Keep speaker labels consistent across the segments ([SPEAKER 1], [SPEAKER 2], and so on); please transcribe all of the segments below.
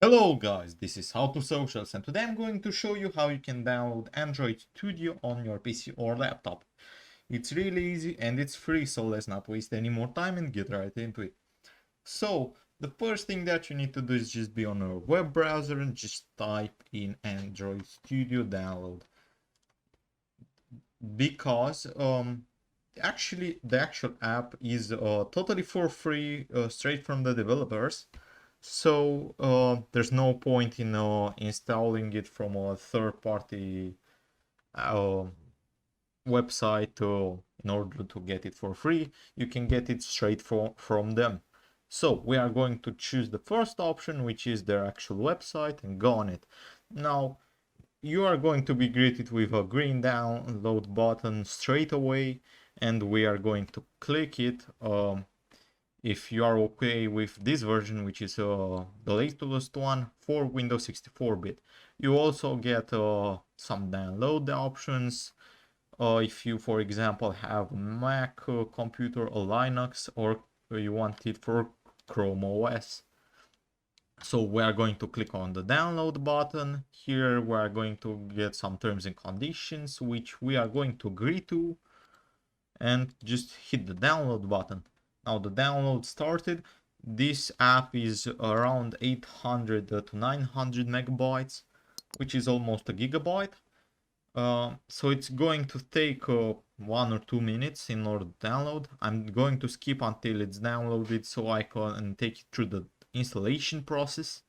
[SPEAKER 1] Hello guys, this is How to Socials and today I'm going to show you how you can download Android Studio on your PC or laptop. It's really easy and it's free, so let's not waste any more time and get right into it. So, the first thing that you need to do is just be on a web browser and just type in Android Studio download. Because actually the actual app is totally for free, straight from the developers. So there's no point in installing it from a third-party uh, website in order to get it for free. You can get it straight from them. So we are going to choose the first option, which is their actual website, and go on it. Now you are going to be greeted with a green download button straight away, and we are going to click it. If you are okay with this version, which is the latest one for Windows 64-bit. You also get some download options. If you, for example, have a Mac computer or Linux, or you want it for Chrome OS. So we are going to click on the download button. Here we are going to get some terms and conditions, which we are going to agree to, and just hit the download button. Now the download started. This app is around 800 to 900 megabytes, which is almost a gigabyte. So it's going to take 1 or 2 minutes in order to download. I'm going to skip until it's downloaded so I can take it through the installation process.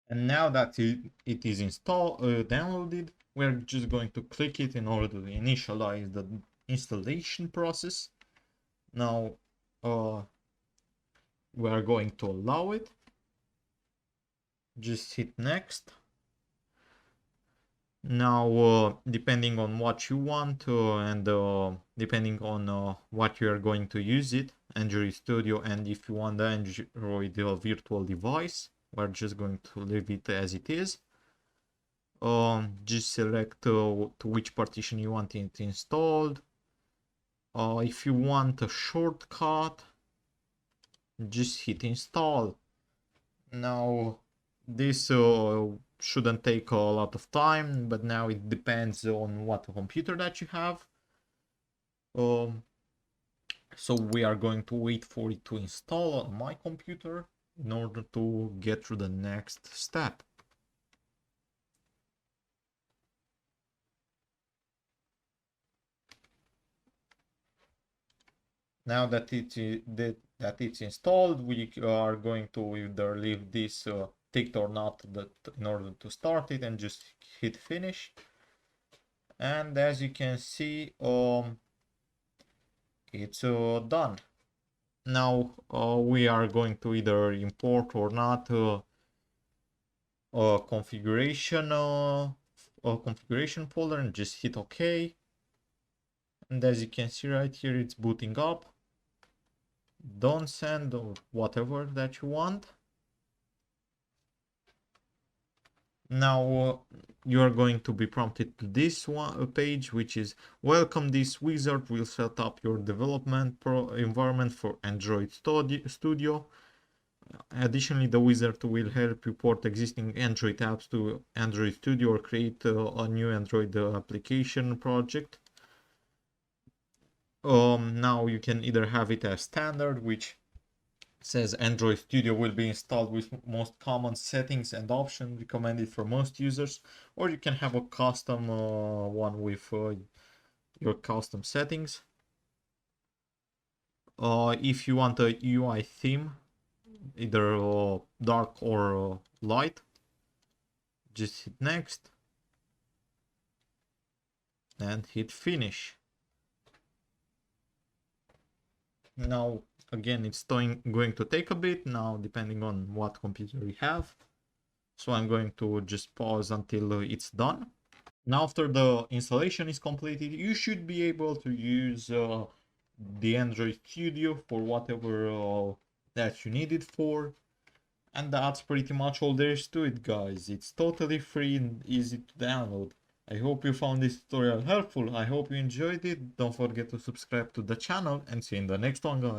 [SPEAKER 1] And now that it is downloaded, we're just going to click it in order to initialize the installation process. Now we are going to allow it. Just hit next. Now depending on what you want and depending on what you are going to use it, Android Studio, and if you want the Android virtual device, we're just going to leave it as it is. Just select to which partition you want it installed. If you want a shortcut, just hit install. Now this shouldn't take a lot of time, but now it depends on what computer that you have. So we are going to wait for it to install on my computer in order to get through the next step. Now that it's installed, we are going to either leave this ticked or not in order to start it, and just hit finish. And as you can see, it's done. Now we are going to either import or not a configuration folder, and just hit OK. And as you can see right here, it's booting up. Don't send or whatever that you want. Now you are going to be prompted to this one page, which is welcome. This wizard will set up your development environment for Android Studio. Additionally, the wizard will help you port existing Android apps to Android Studio or create a new Android application project. Now you can either have it as standard, which says Android Studio will be installed with most common settings and options recommended for most users, or you can have a custom one with your custom settings. If you want a UI theme, either dark or light, just hit next and hit finish. Now again, it's going to take a bit now, depending on what computer you have. So I'm going to just pause until it's done. Now after the installation is completed, you should be able to use the Android Studio for whatever that you need it for. And that's pretty much all there is to it, guys. It's totally free and easy to download. I hope you found this tutorial helpful. I hope you enjoyed it. Don't forget to subscribe to the channel and see you in the next one, guys.